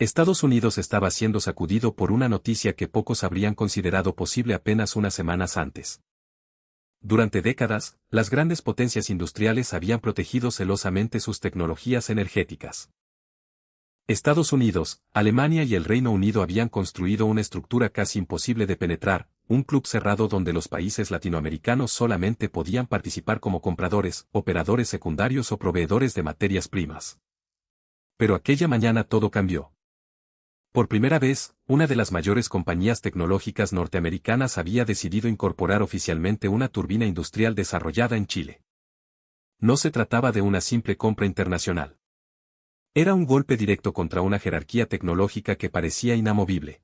Estados Unidos estaba siendo sacudido por una noticia que pocos habrían considerado posible apenas unas semanas antes. Durante décadas, las grandes potencias industriales habían protegido celosamente sus tecnologías energéticas. Estados Unidos, Alemania y el Reino Unido habían construido una estructura casi imposible de penetrar, un club cerrado donde los países latinoamericanos solamente podían participar como compradores, operadores secundarios o proveedores de materias primas. Pero aquella mañana todo cambió. Por primera vez, una de las mayores compañías tecnológicas norteamericanas había decidido incorporar oficialmente una turbina industrial desarrollada en Chile. No se trataba de una simple compra internacional. Era un golpe directo contra una jerarquía tecnológica que parecía inamovible.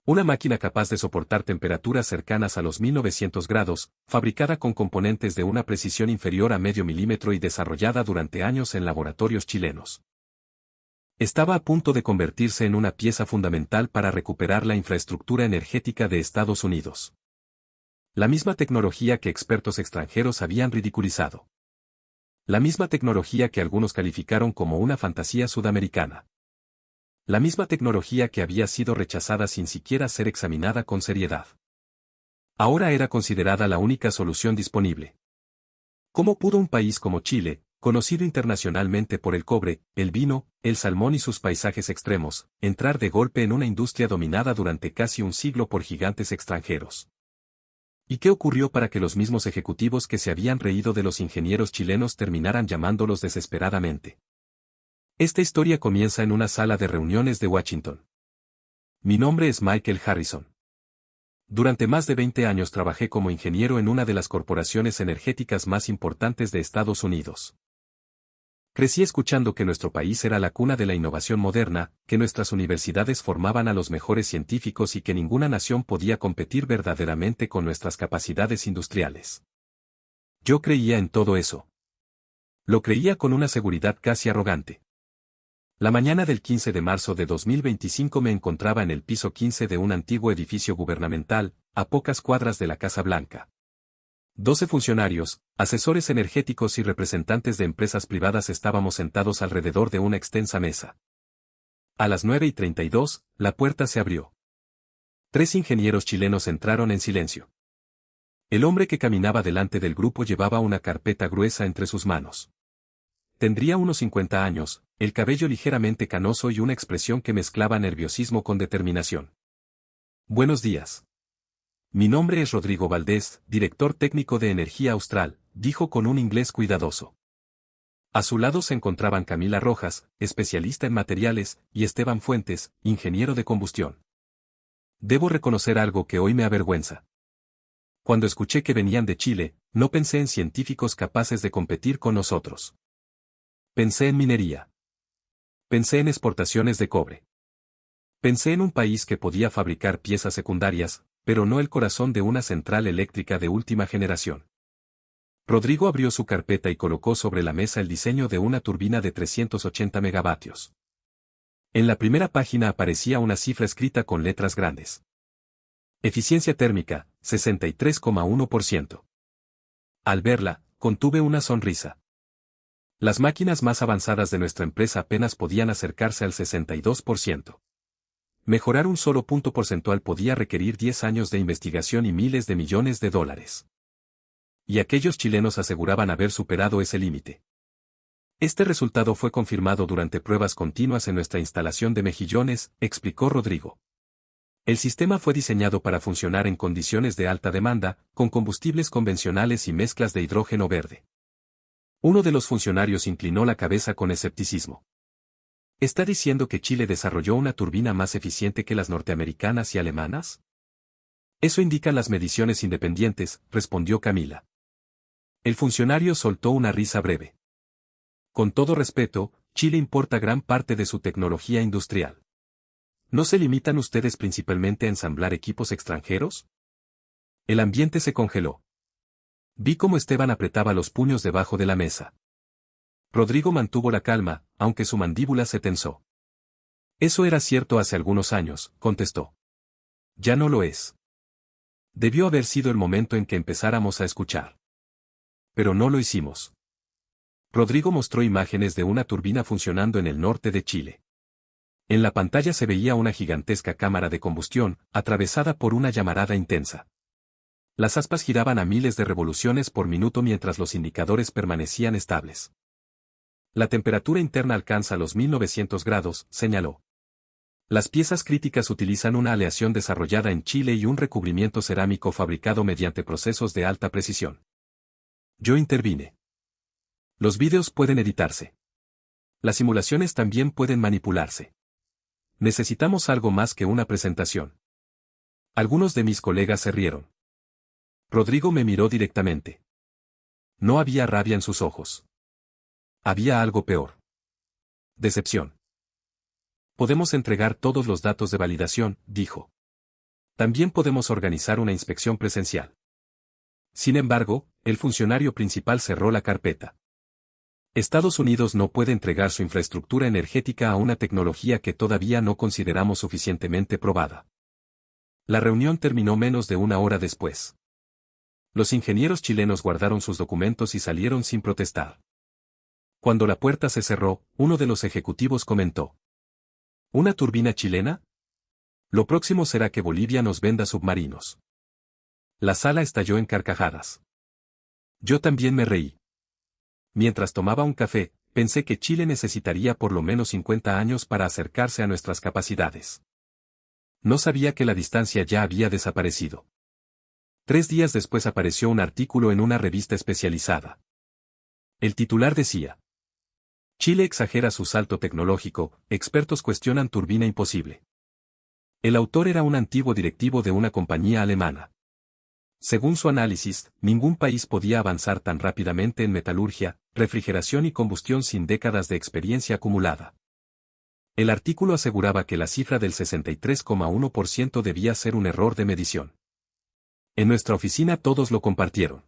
Una máquina capaz de soportar temperaturas cercanas a los 1900 grados, fabricada con componentes de una precisión inferior a medio milímetro y desarrollada durante años en laboratorios chilenos. Estaba a punto de convertirse en una pieza fundamental para recuperar la infraestructura energética de Estados Unidos. La misma tecnología que expertos extranjeros habían ridiculizado. La misma tecnología que algunos calificaron como una fantasía sudamericana. La misma tecnología que había sido rechazada sin siquiera ser examinada con seriedad. Ahora era considerada la única solución disponible. ¿Cómo pudo un país como Chile, conocido internacionalmente por el cobre, el vino, el salmón y sus paisajes extremos, entrar de golpe en una industria dominada durante casi un siglo por gigantes extranjeros? ¿Y qué ocurrió para que los mismos ejecutivos que se habían reído de los ingenieros chilenos terminaran llamándolos desesperadamente? Esta historia comienza en una sala de reuniones de Washington. Mi nombre es Michael Harrison. Durante más de 20 años trabajé como ingeniero en una de las corporaciones energéticas más importantes de Estados Unidos. Crecí escuchando que nuestro país era la cuna de la innovación moderna, que nuestras universidades formaban a los mejores científicos y que ninguna nación podía competir verdaderamente con nuestras capacidades industriales. Yo creía en todo eso. Lo creía con una seguridad casi arrogante. La mañana del 15 de marzo de 2025 me encontraba en el piso 15 de un antiguo edificio gubernamental, a pocas cuadras de la Casa Blanca. 12 funcionarios, asesores energéticos y representantes de empresas privadas estábamos sentados alrededor de una extensa mesa. A las 9:32, la puerta se abrió. 3 ingenieros chilenos entraron en silencio. El hombre que caminaba delante del grupo llevaba una carpeta gruesa entre sus manos. Tendría unos 50 años, el cabello ligeramente canoso y una expresión que mezclaba nerviosismo con determinación. Buenos días. Mi nombre es Rodrigo Valdés, director técnico de Energía Austral, dijo con un inglés cuidadoso. A su lado se encontraban Camila Rojas, especialista en materiales, y Esteban Fuentes, ingeniero de combustión. Debo reconocer algo que hoy me avergüenza. Cuando escuché que venían de Chile, no pensé en científicos capaces de competir con nosotros. Pensé en minería. Pensé en exportaciones de cobre. Pensé en un país que podía fabricar piezas secundarias, pero no el corazón de una central eléctrica de última generación. Rodrigo abrió su carpeta y colocó sobre la mesa el diseño de una turbina de 380 megavatios. En la primera página aparecía una cifra escrita con letras grandes. Eficiencia térmica, 63,1%. Al verla, contuve una sonrisa. Las máquinas más avanzadas de nuestra empresa apenas podían acercarse al 62%. Mejorar un solo punto porcentual podía requerir 10 años de investigación y miles de millones de dólares. Y aquellos chilenos aseguraban haber superado ese límite. Este resultado fue confirmado durante pruebas continuas en nuestra instalación de Mejillones, explicó Rodrigo. El sistema fue diseñado para funcionar en condiciones de alta demanda, con combustibles convencionales y mezclas de hidrógeno verde. Uno de los funcionarios inclinó la cabeza con escepticismo. ¿Está diciendo que Chile desarrolló una turbina más eficiente que las norteamericanas y alemanas? Eso indican las mediciones independientes, respondió Camila. El funcionario soltó una risa breve. Con todo respeto, Chile importa gran parte de su tecnología industrial. ¿No se limitan ustedes principalmente a ensamblar equipos extranjeros? El ambiente se congeló. Vi cómo Esteban apretaba los puños debajo de la mesa. Rodrigo mantuvo la calma, aunque su mandíbula se tensó. Eso era cierto hace algunos años, contestó. Ya no lo es. Debió haber sido el momento en que empezáramos a escuchar. Pero no lo hicimos. Rodrigo mostró imágenes de una turbina funcionando en el norte de Chile. En la pantalla se veía una gigantesca cámara de combustión, atravesada por una llamarada intensa. Las aspas giraban a miles de revoluciones por minuto mientras los indicadores permanecían estables. La temperatura interna alcanza los 1900 grados, señaló. Las piezas críticas utilizan una aleación desarrollada en Chile y un recubrimiento cerámico fabricado mediante procesos de alta precisión. Yo intervine. Los vídeos pueden editarse. Las simulaciones también pueden manipularse. Necesitamos algo más que una presentación. Algunos de mis colegas se rieron. Rodrigo me miró directamente. No había rabia en sus ojos. Había algo peor. Decepción. Podemos entregar todos los datos de validación, dijo. También podemos organizar una inspección presencial. Sin embargo, el funcionario principal cerró la carpeta. Estados Unidos no puede entregar su infraestructura energética a una tecnología que todavía no consideramos suficientemente probada. La reunión terminó menos de una hora después. Los ingenieros chilenos guardaron sus documentos y salieron sin protestar. Cuando la puerta se cerró, uno de los ejecutivos comentó: ¿una turbina chilena? Lo próximo será que Bolivia nos venda submarinos. La sala estalló en carcajadas. Yo también me reí. Mientras tomaba un café, pensé que Chile necesitaría por lo menos 50 años para acercarse a nuestras capacidades. No sabía que la distancia ya había desaparecido. 3 días después apareció un artículo en una revista especializada. El titular decía: Chile exagera su salto tecnológico, expertos cuestionan turbina imposible. El autor era un antiguo directivo de una compañía alemana. Según su análisis, ningún país podía avanzar tan rápidamente en metalurgia, refrigeración y combustión sin décadas de experiencia acumulada. El artículo aseguraba que la cifra del 63,1% debía ser un error de medición. En nuestra oficina todos lo compartieron.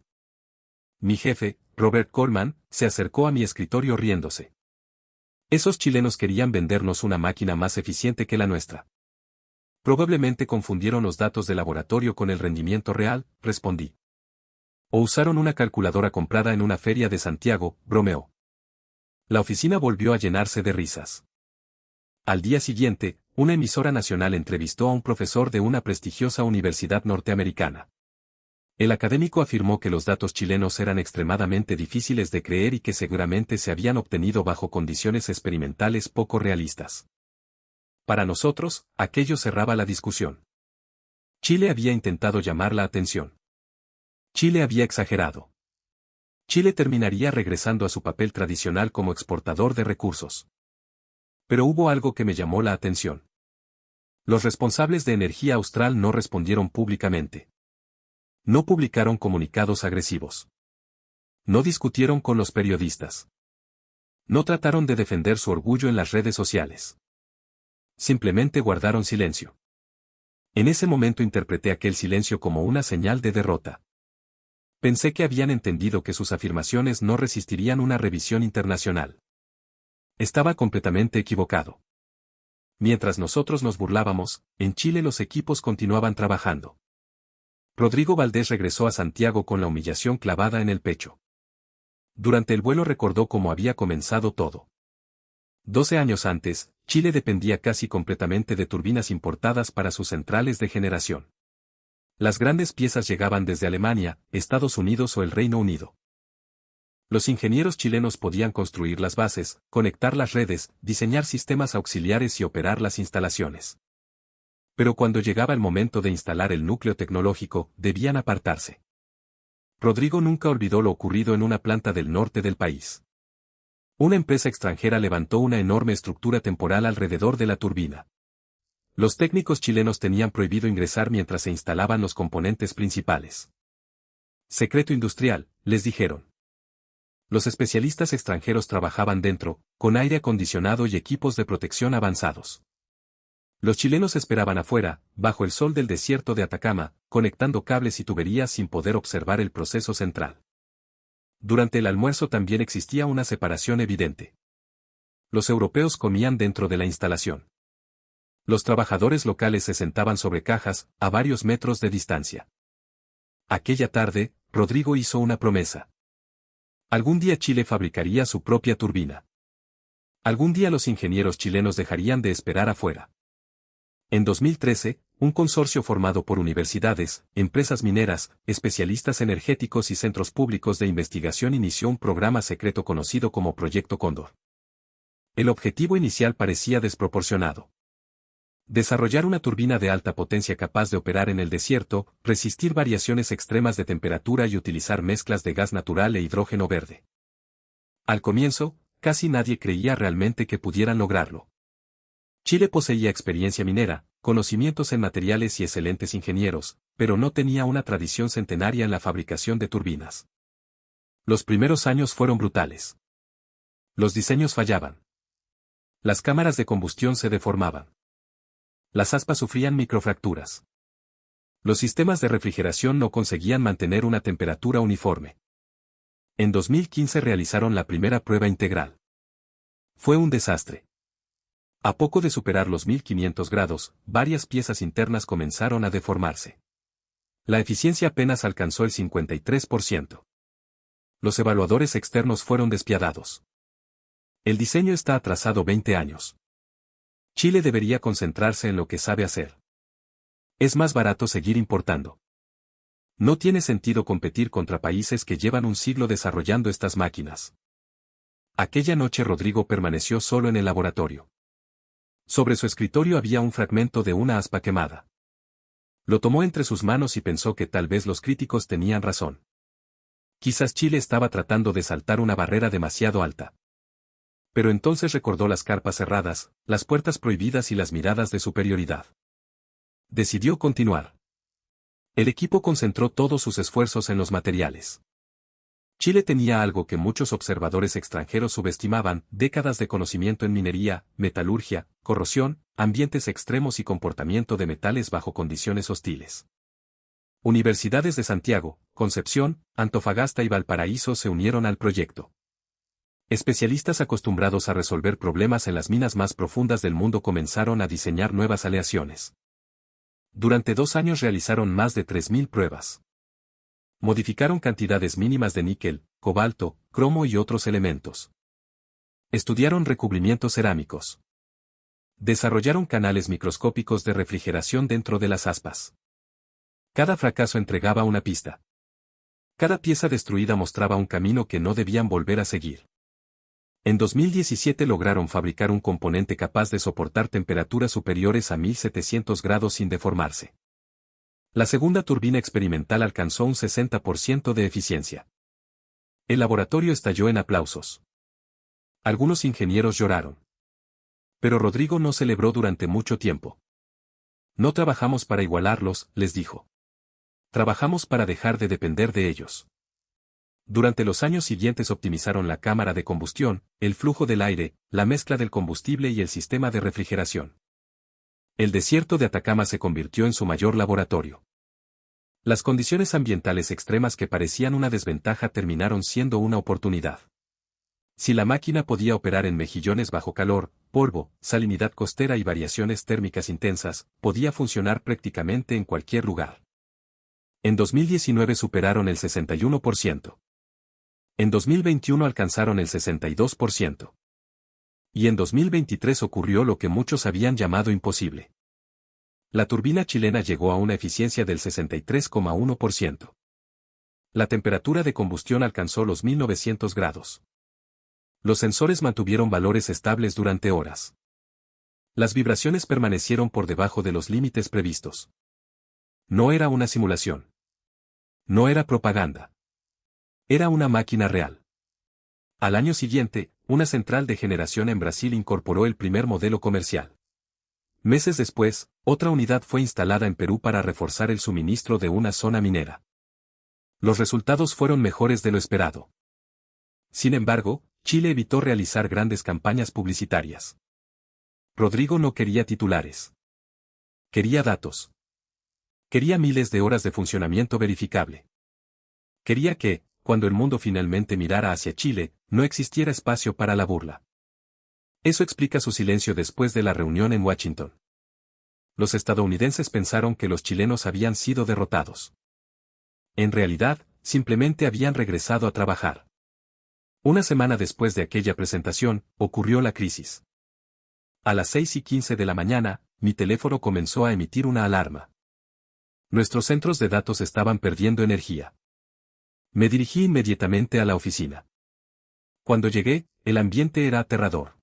Mi jefe, Robert Coleman, se acercó a mi escritorio riéndose. Esos chilenos querían vendernos una máquina más eficiente que la nuestra. Probablemente confundieron los datos de laboratorio con el rendimiento real, respondí. O usaron una calculadora comprada en una feria de Santiago, bromeó. La oficina volvió a llenarse de risas. Al día siguiente, una emisora nacional entrevistó a un profesor de una prestigiosa universidad norteamericana. El académico afirmó que los datos chilenos eran extremadamente difíciles de creer y que seguramente se habían obtenido bajo condiciones experimentales poco realistas. Para nosotros, aquello cerraba la discusión. Chile había intentado llamar la atención. Chile había exagerado. Chile terminaría regresando a su papel tradicional como exportador de recursos. Pero hubo algo que me llamó la atención. Los responsables de Energía Austral no respondieron públicamente. No publicaron comunicados agresivos. No discutieron con los periodistas. No trataron de defender su orgullo en las redes sociales. Simplemente guardaron silencio. En ese momento interpreté aquel silencio como una señal de derrota. Pensé que habían entendido que sus afirmaciones no resistirían una revisión internacional. Estaba completamente equivocado. Mientras nosotros nos burlábamos, en Chile los equipos continuaban trabajando. Rodrigo Valdés regresó a Santiago con la humillación clavada en el pecho. Durante el vuelo recordó cómo había comenzado todo. 12 años antes, Chile dependía casi completamente de turbinas importadas para sus centrales de generación. Las grandes piezas llegaban desde Alemania, Estados Unidos o el Reino Unido. Los ingenieros chilenos podían construir las bases, conectar las redes, diseñar sistemas auxiliares y operar las instalaciones. Pero cuando llegaba el momento de instalar el núcleo tecnológico, debían apartarse. Rodrigo nunca olvidó lo ocurrido en una planta del norte del país. Una empresa extranjera levantó una enorme estructura temporal alrededor de la turbina. Los técnicos chilenos tenían prohibido ingresar mientras se instalaban los componentes principales. Secreto industrial, les dijeron. Los especialistas extranjeros trabajaban dentro, con aire acondicionado y equipos de protección avanzados. Los chilenos esperaban afuera, bajo el sol del desierto de Atacama, conectando cables y tuberías sin poder observar el proceso central. Durante el almuerzo también existía una separación evidente. Los europeos comían dentro de la instalación. Los trabajadores locales se sentaban sobre cajas, a varios metros de distancia. Aquella tarde, Rodrigo hizo una promesa. Algún día Chile fabricaría su propia turbina. Algún día los ingenieros chilenos dejarían de esperar afuera. En 2013, un consorcio formado por universidades, empresas mineras, especialistas energéticos y centros públicos de investigación inició un programa secreto conocido como Proyecto Cóndor. El objetivo inicial parecía desproporcionado. Desarrollar una turbina de alta potencia capaz de operar en el desierto, resistir variaciones extremas de temperatura y utilizar mezclas de gas natural e hidrógeno verde. Al comienzo, casi nadie creía realmente que pudieran lograrlo. Chile poseía experiencia minera, conocimientos en materiales y excelentes ingenieros, pero no tenía una tradición centenaria en la fabricación de turbinas. Los primeros años fueron brutales. Los diseños fallaban. Las cámaras de combustión se deformaban. Las aspas sufrían microfracturas. Los sistemas de refrigeración no conseguían mantener una temperatura uniforme. En 2015 realizaron la primera prueba integral. Fue un desastre. A poco de superar los 1500 grados, varias piezas internas comenzaron a deformarse. La eficiencia apenas alcanzó el 53%. Los evaluadores externos fueron despiadados. El diseño está atrasado 20 años. Chile debería concentrarse en lo que sabe hacer. Es más barato seguir importando. No tiene sentido competir contra países que llevan un siglo desarrollando estas máquinas. Aquella noche Rodrigo permaneció solo en el laboratorio. Sobre su escritorio había un fragmento de una aspa quemada. Lo tomó entre sus manos y pensó que tal vez los críticos tenían razón. Quizás Chile estaba tratando de saltar una barrera demasiado alta. Pero entonces recordó las carpas cerradas, las puertas prohibidas y las miradas de superioridad. Decidió continuar. El equipo concentró todos sus esfuerzos en los materiales. Chile tenía algo que muchos observadores extranjeros subestimaban: décadas de conocimiento en minería, metalurgia, corrosión, ambientes extremos y comportamiento de metales bajo condiciones hostiles. Universidades de Santiago, Concepción, Antofagasta y Valparaíso se unieron al proyecto. Especialistas acostumbrados a resolver problemas en las minas más profundas del mundo comenzaron a diseñar nuevas aleaciones. Durante 2 años realizaron más de 3000 pruebas. Modificaron cantidades mínimas de níquel, cobalto, cromo y otros elementos. Estudiaron recubrimientos cerámicos. Desarrollaron canales microscópicos de refrigeración dentro de las aspas. Cada fracaso entregaba una pista. Cada pieza destruida mostraba un camino que no debían volver a seguir. En 2017 lograron fabricar un componente capaz de soportar temperaturas superiores a 1700 grados sin deformarse. La segunda turbina experimental alcanzó un 60% de eficiencia. El laboratorio estalló en aplausos. Algunos ingenieros lloraron. Pero Rodrigo no celebró durante mucho tiempo. No trabajamos para igualarlos, les dijo. Trabajamos para dejar de depender de ellos. Durante los años siguientes optimizaron la cámara de combustión, el flujo del aire, la mezcla del combustible y el sistema de refrigeración. El desierto de Atacama se convirtió en su mayor laboratorio. Las condiciones ambientales extremas que parecían una desventaja terminaron siendo una oportunidad. Si la máquina podía operar en mejillones bajo calor, polvo, salinidad costera y variaciones térmicas intensas, podía funcionar prácticamente en cualquier lugar. En 2019 superaron el 61%. En 2021 alcanzaron el 62%. Y en 2023 ocurrió lo que muchos habían llamado imposible. La turbina chilena llegó a una eficiencia del 63,1%. La temperatura de combustión alcanzó los 1900 grados. Los sensores mantuvieron valores estables durante horas. Las vibraciones permanecieron por debajo de los límites previstos. No era una simulación. No era propaganda. Era una máquina real. Al año siguiente, una central de generación en Brasil incorporó el primer modelo comercial. Meses después, otra unidad fue instalada en Perú para reforzar el suministro de una zona minera. Los resultados fueron mejores de lo esperado. Sin embargo, Chile evitó realizar grandes campañas publicitarias. Rodrigo no quería titulares. Quería datos. Quería miles de horas de funcionamiento verificable. Quería que, cuando el mundo finalmente mirara hacia Chile, no existiera espacio para la burla. Eso explica su silencio después de la reunión en Washington. Los estadounidenses pensaron que los chilenos habían sido derrotados. En realidad, simplemente habían regresado a trabajar. Una semana después de aquella presentación, ocurrió la crisis. A las 6:15 de la mañana, mi teléfono comenzó a emitir una alarma. Nuestros centros de datos estaban perdiendo energía. Me dirigí inmediatamente a la oficina. Cuando llegué, el ambiente era aterrador.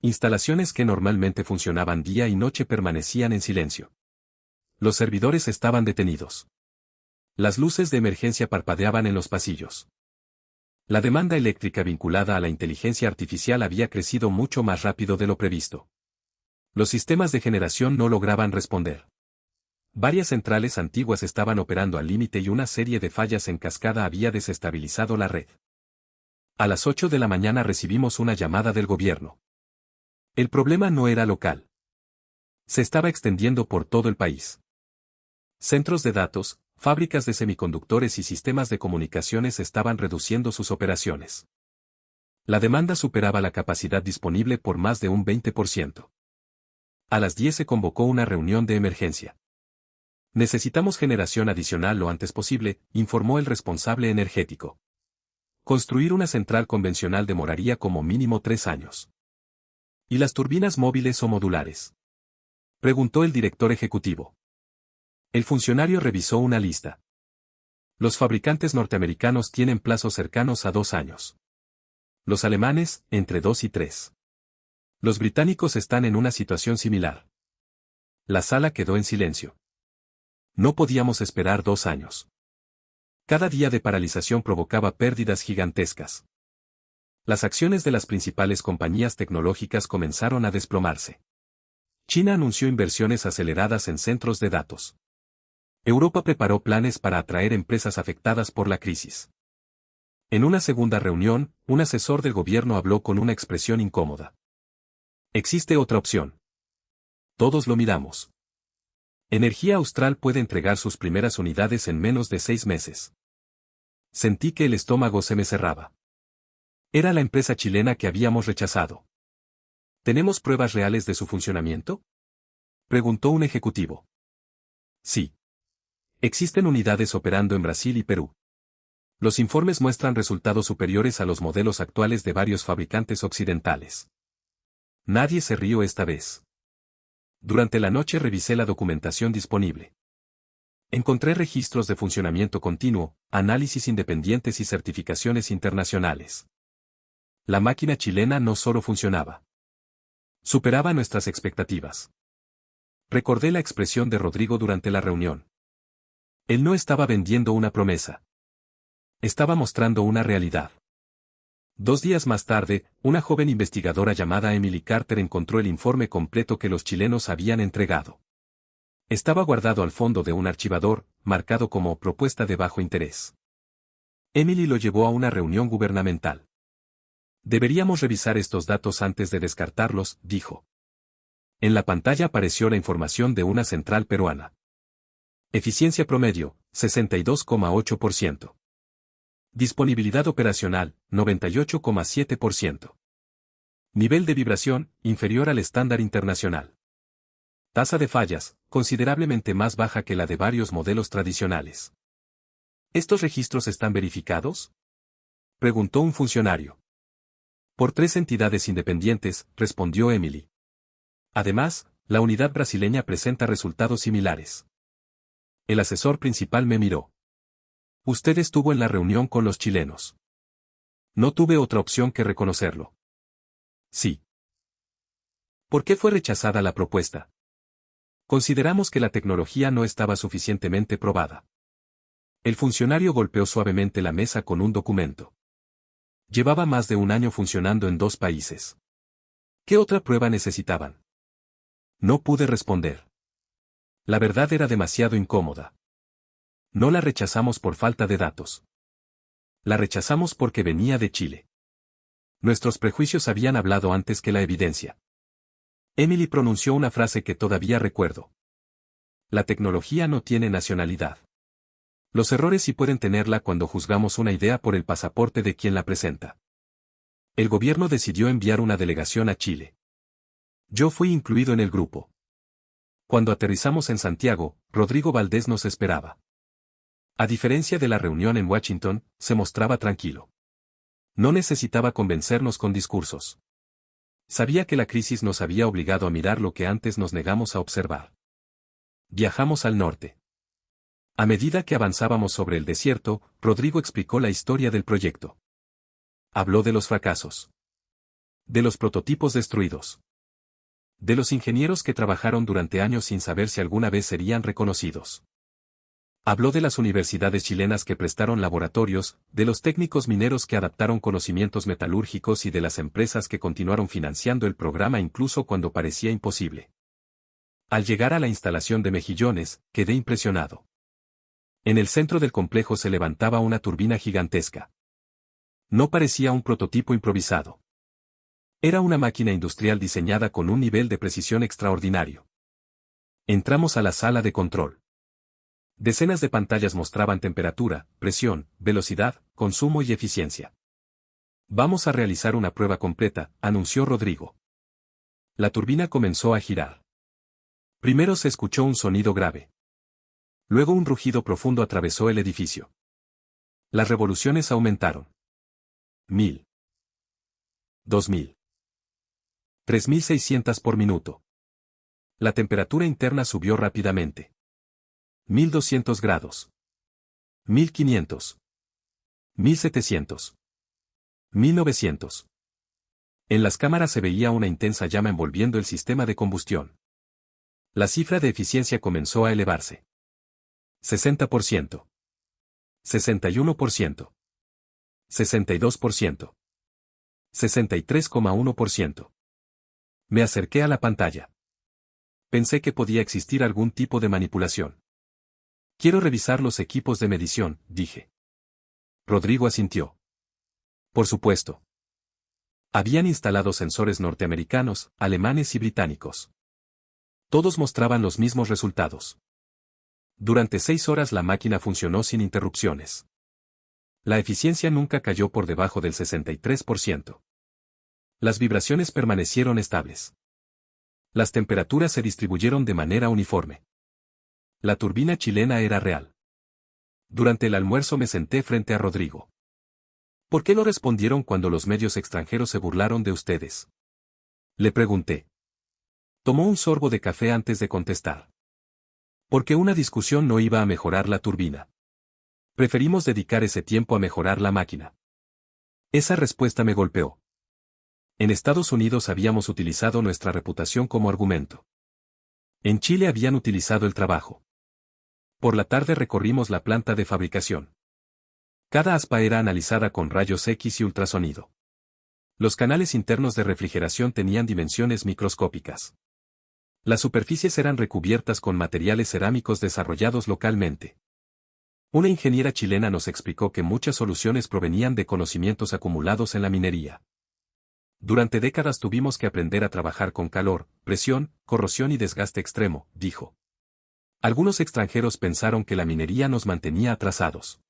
Instalaciones que normalmente funcionaban día y noche permanecían en silencio. Los servidores estaban detenidos. Las luces de emergencia parpadeaban en los pasillos. La demanda eléctrica vinculada a la inteligencia artificial había crecido mucho más rápido de lo previsto. Los sistemas de generación no lograban responder. Varias centrales antiguas estaban operando al límite y una serie de fallas en cascada había desestabilizado la red. A las 8 de la mañana recibimos una llamada del gobierno. El problema no era local. Se estaba extendiendo por todo el país. Centros de datos, fábricas de semiconductores y sistemas de comunicaciones estaban reduciendo sus operaciones. La demanda superaba la capacidad disponible por más de un 20%. A las 10 se convocó una reunión de emergencia. Necesitamos generación adicional lo antes posible, informó el responsable energético. Construir una central convencional demoraría como mínimo 3 años. ¿Y las turbinas móviles o modulares?, preguntó el director ejecutivo. El funcionario revisó una lista. Los fabricantes norteamericanos tienen plazos cercanos a 2 años. Los alemanes, entre 2 y 3. Los británicos están en una situación similar. La sala quedó en silencio. No podíamos esperar 2 años. Cada día de paralización provocaba pérdidas gigantescas. Las acciones de las principales compañías tecnológicas comenzaron a desplomarse. China anunció inversiones aceleradas en centros de datos. Europa preparó planes para atraer empresas afectadas por la crisis. En una segunda reunión, un asesor del gobierno habló con una expresión incómoda. Existe otra opción. Todos lo miramos. Energía Austral puede entregar sus primeras unidades en menos de 6 meses. Sentí que el estómago se me cerraba. Era la empresa chilena que habíamos rechazado. ¿Tenemos pruebas reales de su funcionamiento?, preguntó un ejecutivo. Sí. Existen unidades operando en Brasil y Perú. Los informes muestran resultados superiores a los modelos actuales de varios fabricantes occidentales. Nadie se rió esta vez. Durante la noche revisé la documentación disponible. Encontré registros de funcionamiento continuo, análisis independientes y certificaciones internacionales. La máquina chilena no solo funcionaba. Superaba nuestras expectativas. Recordé la expresión de Rodrigo durante la reunión. Él no estaba vendiendo una promesa. Estaba mostrando una realidad. 2 días más tarde, una joven investigadora llamada Emily Carter encontró el informe completo que los chilenos habían entregado. Estaba guardado al fondo de un archivador, marcado como propuesta de bajo interés. Emily lo llevó a una reunión gubernamental. Deberíamos revisar estos datos antes de descartarlos, dijo. En la pantalla apareció la información de una central peruana. Eficiencia promedio, 62,8%. Disponibilidad operacional, 98,7%. Nivel de vibración, inferior al estándar internacional. Tasa de fallas, considerablemente más baja que la de varios modelos tradicionales. ¿Estos registros están verificados?, preguntó un funcionario. Por 3 entidades independientes, respondió Emily. Además, la unidad brasileña presenta resultados similares. El asesor principal me miró. Usted estuvo en la reunión con los chilenos. No tuve otra opción que reconocerlo. Sí. ¿Por qué fue rechazada la propuesta? Consideramos que la tecnología no estaba suficientemente probada. El funcionario golpeó suavemente la mesa con un documento. Llevaba más de 1 año funcionando en 2 países. ¿Qué otra prueba necesitaban? No pude responder. La verdad era demasiado incómoda. No la rechazamos por falta de datos. La rechazamos porque venía de Chile. Nuestros prejuicios habían hablado antes que la evidencia. Emily pronunció una frase que todavía recuerdo. La tecnología no tiene nacionalidad. Los errores sí pueden tenerla cuando juzgamos una idea por el pasaporte de quien la presenta. El gobierno decidió enviar una delegación a Chile. Yo fui incluido en el grupo. Cuando aterrizamos en Santiago, Rodrigo Valdés nos esperaba. A diferencia de la reunión en Washington, se mostraba tranquilo. No necesitaba convencernos con discursos. Sabía que la crisis nos había obligado a mirar lo que antes nos negamos a observar. Viajamos al norte. A medida que avanzábamos sobre el desierto, Rodrigo explicó la historia del proyecto. Habló de los fracasos. De los prototipos destruidos. De los ingenieros que trabajaron durante años sin saber si alguna vez serían reconocidos. Habló de las universidades chilenas que prestaron laboratorios, de los técnicos mineros que adaptaron conocimientos metalúrgicos y de las empresas que continuaron financiando el programa incluso cuando parecía imposible. Al llegar a la instalación de Mejillones, quedé impresionado. En el centro del complejo se levantaba una turbina gigantesca. No parecía un prototipo improvisado. Era una máquina industrial diseñada con un nivel de precisión extraordinario. Entramos a la sala de control. Decenas de pantallas mostraban temperatura, presión, velocidad, consumo y eficiencia. Vamos a realizar una prueba completa, anunció Rodrigo. La turbina comenzó a girar. Primero se escuchó un sonido grave. Luego un rugido profundo atravesó el edificio. Las revoluciones aumentaron. 1000. 2000. 3600 por minuto. La temperatura interna subió rápidamente. 1200 grados. 1500. 1700. 1900. En las cámaras se veía una intensa llama envolviendo el sistema de combustión. La cifra de eficiencia comenzó a elevarse. 60%. 61%. 62%. 63,1%. Me acerqué a la pantalla. Pensé que podía existir algún tipo de manipulación. Quiero revisar los equipos de medición, dije. Rodrigo asintió. Por supuesto. Habían instalado sensores norteamericanos, alemanes y británicos. Todos mostraban los mismos resultados. Durante 6 horas la máquina funcionó sin interrupciones. La eficiencia nunca cayó por debajo del 63%. Las vibraciones permanecieron estables. Las temperaturas se distribuyeron de manera uniforme. La turbina chilena era real. Durante el almuerzo me senté frente a Rodrigo. ¿Por qué no respondieron cuando los medios extranjeros se burlaron de ustedes? Le pregunté. Tomó un sorbo de café antes de contestar. Porque una discusión no iba a mejorar la turbina. Preferimos dedicar ese tiempo a mejorar la máquina. Esa respuesta me golpeó. En Estados Unidos habíamos utilizado nuestra reputación como argumento. En Chile habían utilizado el trabajo. Por la tarde recorrimos la planta de fabricación. Cada aspa era analizada con rayos X y ultrasonido. Los canales internos de refrigeración tenían dimensiones microscópicas. Las superficies eran recubiertas con materiales cerámicos desarrollados localmente. Una ingeniera chilena nos explicó que muchas soluciones provenían de conocimientos acumulados en la minería. Durante décadas tuvimos que aprender a trabajar con calor, presión, corrosión y desgaste extremo, dijo. Algunos extranjeros pensaron que la minería nos mantenía atrasados.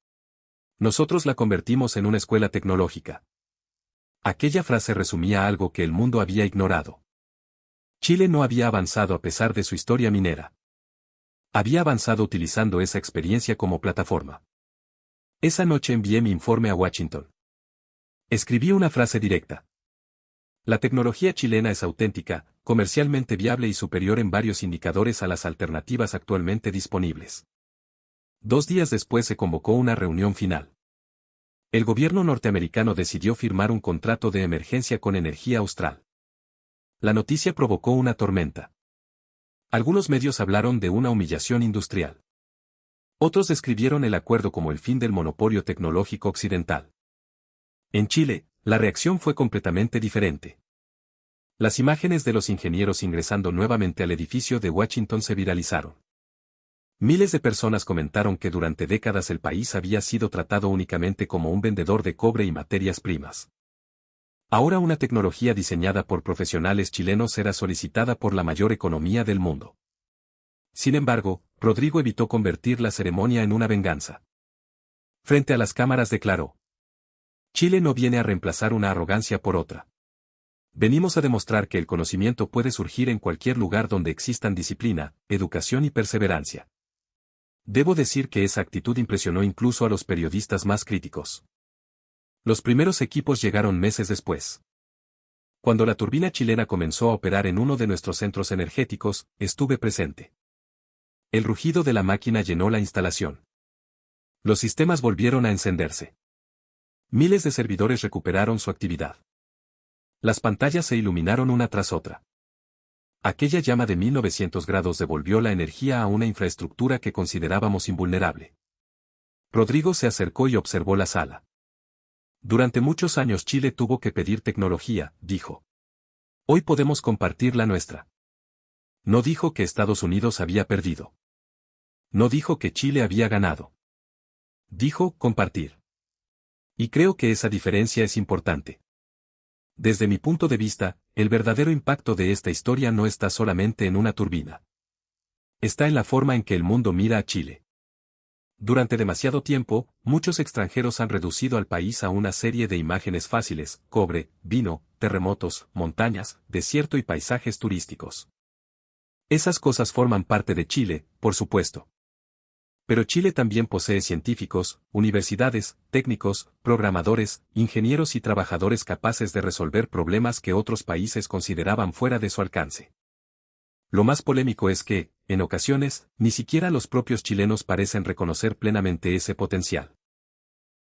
Nosotros la convertimos en una escuela tecnológica. Aquella frase resumía algo que el mundo había ignorado. Chile no había avanzado a pesar de su historia minera. Había avanzado utilizando esa experiencia como plataforma. Esa noche envié mi informe a Washington. Escribí una frase directa. La tecnología chilena es auténtica, comercialmente viable y superior en varios indicadores a las alternativas actualmente disponibles. 2 días después se convocó una reunión final. El gobierno norteamericano decidió firmar un contrato de emergencia con Energía Austral. La noticia provocó una tormenta. Algunos medios hablaron de una humillación industrial. Otros describieron el acuerdo como el fin del monopolio tecnológico occidental. En Chile, la reacción fue completamente diferente. Las imágenes de los ingenieros ingresando nuevamente al edificio de Washington se viralizaron. Miles de personas comentaron que durante décadas el país había sido tratado únicamente como un vendedor de cobre y materias primas. Ahora una tecnología diseñada por profesionales chilenos era solicitada por la mayor economía del mundo. Sin embargo, Rodrigo evitó convertir la ceremonia en una venganza. Frente a las cámaras declaró: Chile no viene a reemplazar una arrogancia por otra. Venimos a demostrar que el conocimiento puede surgir en cualquier lugar donde existan disciplina, educación y perseverancia. Debo decir que esa actitud impresionó incluso a los periodistas más críticos. Los primeros equipos llegaron meses después. Cuando la turbina chilena comenzó a operar en uno de nuestros centros energéticos, estuve presente. El rugido de la máquina llenó la instalación. Los sistemas volvieron a encenderse. Miles de servidores recuperaron su actividad. Las pantallas se iluminaron una tras otra. Aquella llama de 1900 grados devolvió la energía a una infraestructura que considerábamos invulnerable. Rodrigo se acercó y observó la sala. Durante muchos años Chile tuvo que pedir tecnología, dijo. Hoy podemos compartir la nuestra. No dijo que Estados Unidos había perdido. No dijo que Chile había ganado. Dijo compartir. Y creo que esa diferencia es importante. Desde mi punto de vista, el verdadero impacto de esta historia no está solamente en una turbina. Está en la forma en que el mundo mira a Chile. Durante demasiado tiempo, muchos extranjeros han reducido al país a una serie de imágenes fáciles: cobre, vino, terremotos, montañas, desierto y paisajes turísticos. Esas cosas forman parte de Chile, por supuesto. Pero Chile también posee científicos, universidades, técnicos, programadores, ingenieros y trabajadores capaces de resolver problemas que otros países consideraban fuera de su alcance. Lo más polémico es que, en ocasiones, ni siquiera los propios chilenos parecen reconocer plenamente ese potencial.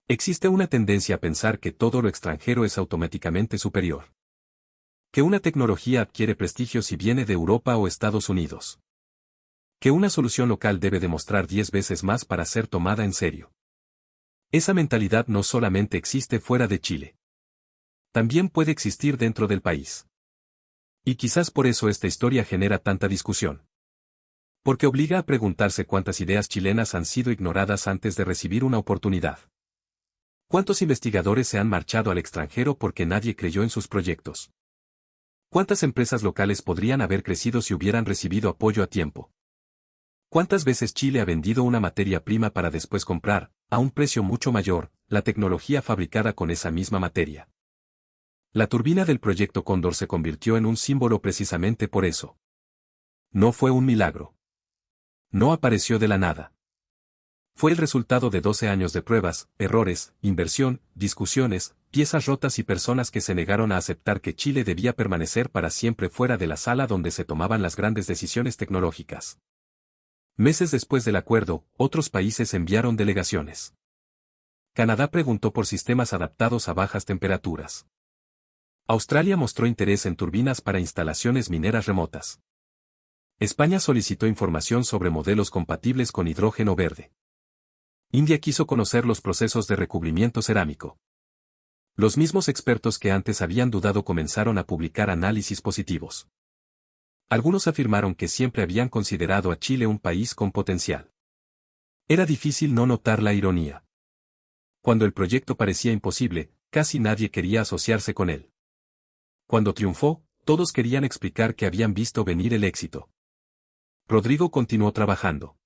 Existe una tendencia a pensar que todo lo extranjero es automáticamente superior. Que una tecnología adquiere prestigio si viene de Europa o Estados Unidos. Que una solución local debe demostrar 10 veces más para ser tomada en serio. Esa mentalidad no solamente existe fuera de Chile. También puede existir dentro del país. Y quizás por eso esta historia genera tanta discusión. Porque obliga a preguntarse cuántas ideas chilenas han sido ignoradas antes de recibir una oportunidad. ¿Cuántos investigadores se han marchado al extranjero porque nadie creyó en sus proyectos? ¿Cuántas empresas locales podrían haber crecido si hubieran recibido apoyo a tiempo? ¿Cuántas veces Chile ha vendido una materia prima para después comprar, a un precio mucho mayor, la tecnología fabricada con esa misma materia? La turbina del proyecto Cóndor se convirtió en un símbolo precisamente por eso. No fue un milagro. No apareció de la nada. Fue el resultado de 12 años de pruebas, errores, inversión, discusiones, piezas rotas y personas que se negaron a aceptar que Chile debía permanecer para siempre fuera de la sala donde se tomaban las grandes decisiones tecnológicas. Meses después del acuerdo, otros países enviaron delegaciones. Canadá preguntó por sistemas adaptados a bajas temperaturas. Australia mostró interés en turbinas para instalaciones mineras remotas. España solicitó información sobre modelos compatibles con hidrógeno verde. India quiso conocer los procesos de recubrimiento cerámico. Los mismos expertos que antes habían dudado comenzaron a publicar análisis positivos. Algunos afirmaron que siempre habían considerado a Chile un país con potencial. Era difícil no notar la ironía. Cuando el proyecto parecía imposible, casi nadie quería asociarse con él. Cuando triunfó, todos querían explicar que habían visto venir el éxito. Rodrigo continuó trabajando.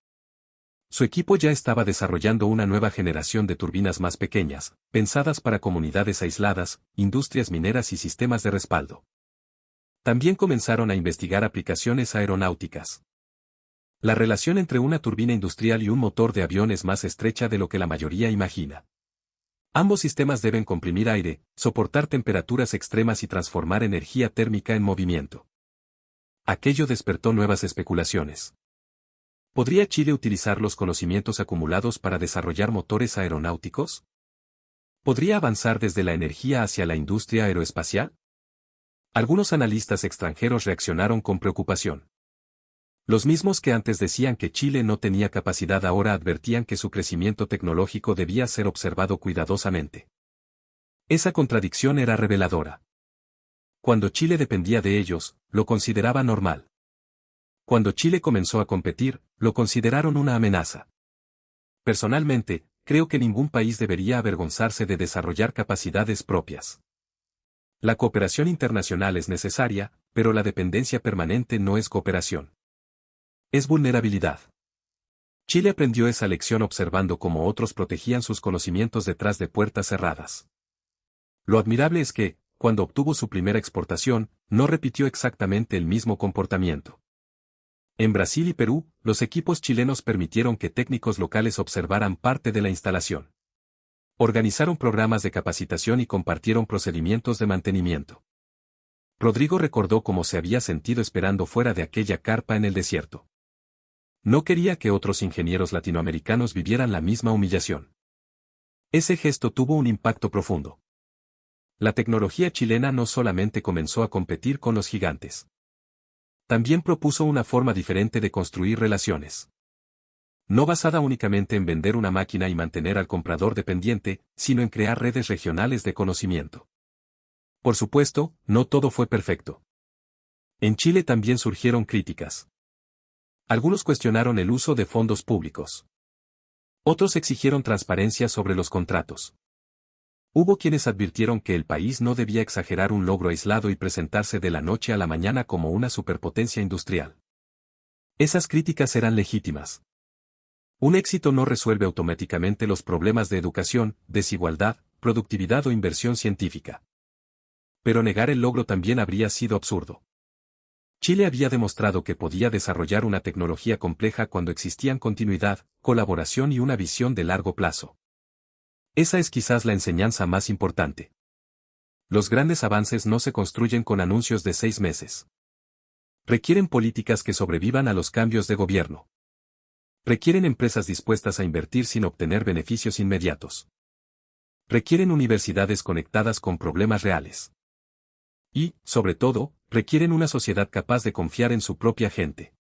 Su equipo ya estaba desarrollando una nueva generación de turbinas más pequeñas, pensadas para comunidades aisladas, industrias mineras y sistemas de respaldo. También comenzaron a investigar aplicaciones aeronáuticas. La relación entre una turbina industrial y un motor de avión es más estrecha de lo que la mayoría imagina. Ambos sistemas deben comprimir aire, soportar temperaturas extremas y transformar energía térmica en movimiento. Aquello despertó nuevas especulaciones. ¿Podría Chile utilizar los conocimientos acumulados para desarrollar motores aeronáuticos? ¿Podría avanzar desde la energía hacia la industria aeroespacial? Algunos analistas extranjeros reaccionaron con preocupación. Los mismos que antes decían que Chile no tenía capacidad ahora advertían que su crecimiento tecnológico debía ser observado cuidadosamente. Esa contradicción era reveladora. Cuando Chile dependía de ellos, lo consideraba normal. Cuando Chile comenzó a competir, lo consideraron una amenaza. Personalmente, creo que ningún país debería avergonzarse de desarrollar capacidades propias. La cooperación internacional es necesaria, pero la dependencia permanente no es cooperación. Es vulnerabilidad. Chile aprendió esa lección observando cómo otros protegían sus conocimientos detrás de puertas cerradas. Lo admirable es que, cuando obtuvo su primera exportación, no repitió exactamente el mismo comportamiento. En Brasil y Perú, los equipos chilenos permitieron que técnicos locales observaran parte de la instalación. Organizaron programas de capacitación y compartieron procedimientos de mantenimiento. Rodrigo recordó cómo se había sentido esperando fuera de aquella carpa en el desierto. No quería que otros ingenieros latinoamericanos vivieran la misma humillación. Ese gesto tuvo un impacto profundo. La tecnología chilena no solamente comenzó a competir con los gigantes. También propuso una forma diferente de construir relaciones. No basada únicamente en vender una máquina y mantener al comprador dependiente, sino en crear redes regionales de conocimiento. Por supuesto, no todo fue perfecto. En Chile también surgieron críticas. Algunos cuestionaron el uso de fondos públicos. Otros exigieron transparencia sobre los contratos. Hubo quienes advirtieron que el país no debía exagerar un logro aislado y presentarse de la noche a la mañana como una superpotencia industrial. Esas críticas eran legítimas. Un éxito no resuelve automáticamente los problemas de educación, desigualdad, productividad o inversión científica. Pero negar el logro también habría sido absurdo. Chile había demostrado que podía desarrollar una tecnología compleja cuando existían continuidad, colaboración y una visión de largo plazo. Esa es quizás la enseñanza más importante. Los grandes avances no se construyen con anuncios de 6 meses. Requieren políticas que sobrevivan a los cambios de gobierno. Requieren empresas dispuestas a invertir sin obtener beneficios inmediatos. Requieren universidades conectadas con problemas reales. Y, sobre todo, requieren una sociedad capaz de confiar en su propia gente.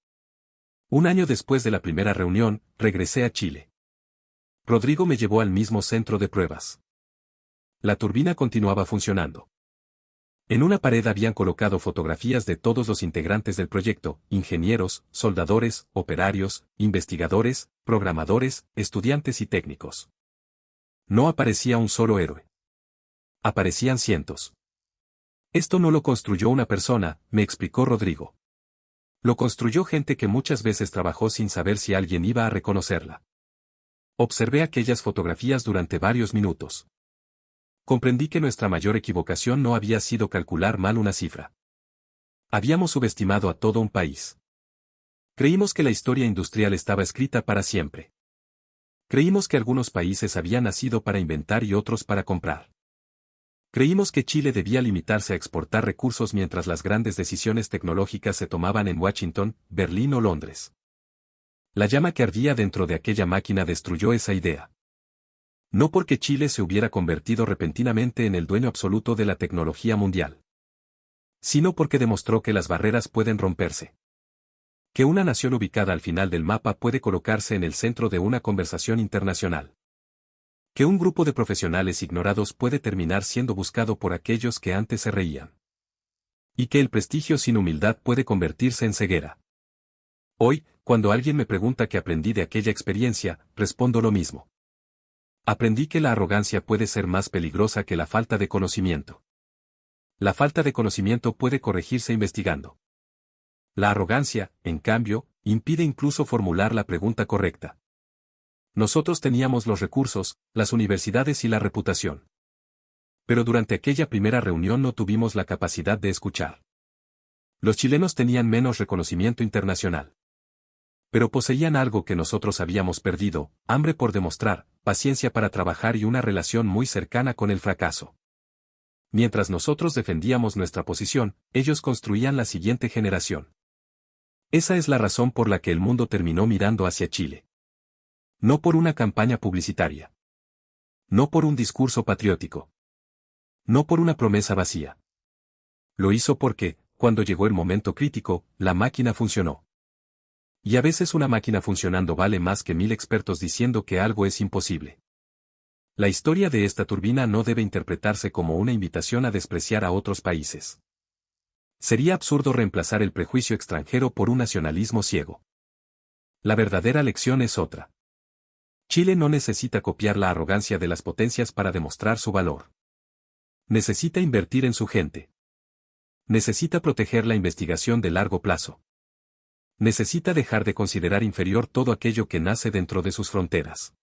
Un año después de la primera reunión, regresé a Chile. Rodrigo me llevó al mismo centro de pruebas. La turbina continuaba funcionando. En una pared habían colocado fotografías de todos los integrantes del proyecto, ingenieros, soldadores, operarios, investigadores, programadores, estudiantes y técnicos. No aparecía un solo héroe. Aparecían cientos. Esto no lo construyó una persona, me explicó Rodrigo. Lo construyó gente que muchas veces trabajó sin saber si alguien iba a reconocerla. Observé aquellas fotografías durante varios minutos. Comprendí que nuestra mayor equivocación no había sido calcular mal una cifra. Habíamos subestimado a todo un país. Creímos que la historia industrial estaba escrita para siempre. Creímos que algunos países habían nacido para inventar y otros para comprar. Creímos que Chile debía limitarse a exportar recursos mientras las grandes decisiones tecnológicas se tomaban en Washington, Berlín o Londres. La llama que ardía dentro de aquella máquina destruyó esa idea. No porque Chile se hubiera convertido repentinamente en el dueño absoluto de la tecnología mundial, sino porque demostró que las barreras pueden romperse. Que una nación ubicada al final del mapa puede colocarse en el centro de una conversación internacional. Que un grupo de profesionales ignorados puede terminar siendo buscado por aquellos que antes se reían. Y que el prestigio sin humildad puede convertirse en ceguera. Hoy, cuando alguien me pregunta qué aprendí de aquella experiencia, respondo lo mismo. Aprendí que la arrogancia puede ser más peligrosa que la falta de conocimiento. La falta de conocimiento puede corregirse investigando. La arrogancia, en cambio, impide incluso formular la pregunta correcta. Nosotros teníamos los recursos, las universidades y la reputación. Pero durante aquella primera reunión no tuvimos la capacidad de escuchar. Los chilenos tenían menos reconocimiento internacional. Pero poseían algo que nosotros habíamos perdido: hambre por demostrar, paciencia para trabajar y una relación muy cercana con el fracaso. Mientras nosotros defendíamos nuestra posición, ellos construían la siguiente generación. Esa es la razón por la que el mundo terminó mirando hacia Chile. No por una campaña publicitaria. No por un discurso patriótico. No por una promesa vacía. Lo hizo porque, cuando llegó el momento crítico, la máquina funcionó. Y a veces una máquina funcionando vale más que 1000 expertos diciendo que algo es imposible. La historia de esta turbina no debe interpretarse como una invitación a despreciar a otros países. Sería absurdo reemplazar el prejuicio extranjero por un nacionalismo ciego. La verdadera lección es otra. Chile no necesita copiar la arrogancia de las potencias para demostrar su valor. Necesita invertir en su gente. Necesita proteger la investigación de largo plazo. Necesita dejar de considerar inferior todo aquello que nace dentro de sus fronteras.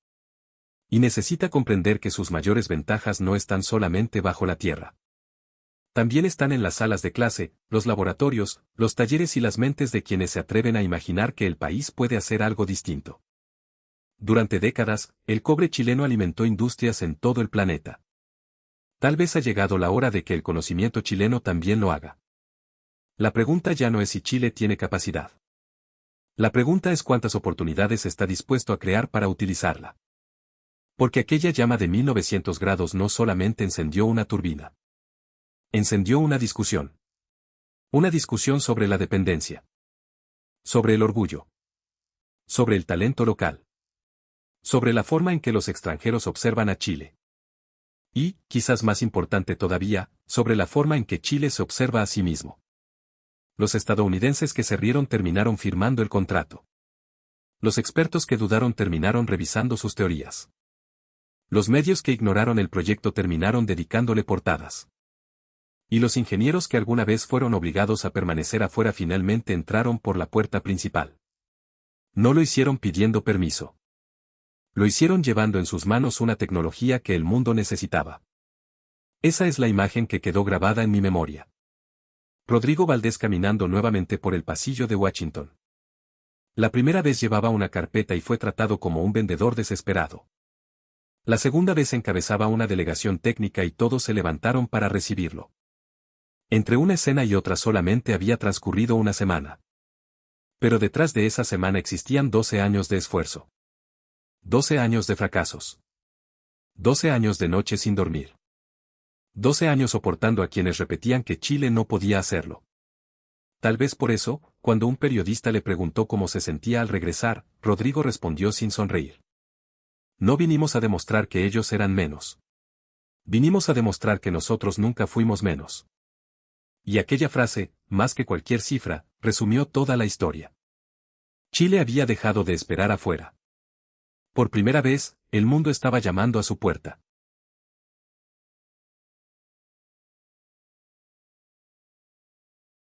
Y necesita comprender que sus mayores ventajas no están solamente bajo la tierra. También están en las salas de clase, los laboratorios, los talleres y las mentes de quienes se atreven a imaginar que el país puede hacer algo distinto. Durante décadas, el cobre chileno alimentó industrias en todo el planeta. Tal vez ha llegado la hora de que el conocimiento chileno también lo haga. La pregunta ya no es si Chile tiene capacidad. La pregunta es cuántas oportunidades está dispuesto a crear para utilizarla. Porque aquella llama de 1900 grados no solamente encendió una turbina. Encendió una discusión. Una discusión sobre la dependencia. Sobre el orgullo. Sobre el talento local. Sobre la forma en que los extranjeros observan a Chile. Y, quizás más importante todavía, sobre la forma en que Chile se observa a sí mismo. Los estadounidenses que se rieron terminaron firmando el contrato. Los expertos que dudaron terminaron revisando sus teorías. Los medios que ignoraron el proyecto terminaron dedicándole portadas. Y los ingenieros que alguna vez fueron obligados a permanecer afuera finalmente entraron por la puerta principal. No lo hicieron pidiendo permiso. Lo hicieron llevando en sus manos una tecnología que el mundo necesitaba. Esa es la imagen que quedó grabada en mi memoria. Rodrigo Valdés caminando nuevamente por el pasillo de Washington. La primera vez llevaba una carpeta y fue tratado como un vendedor desesperado. La segunda vez encabezaba una delegación técnica y todos se levantaron para recibirlo. Entre una escena y otra solamente había transcurrido una semana. Pero detrás de esa semana existían 12 años de esfuerzo. 12 años de fracasos. 12 años de noches sin dormir. 12 años soportando a quienes repetían que Chile no podía hacerlo. Tal vez por eso, cuando un periodista le preguntó cómo se sentía al regresar, Rodrigo respondió sin sonreír. No vinimos a demostrar que ellos eran menos. Vinimos a demostrar que nosotros nunca fuimos menos. Y aquella frase, más que cualquier cifra, resumió toda la historia. Chile había dejado de esperar afuera. Por primera vez, el mundo estaba llamando a su puerta.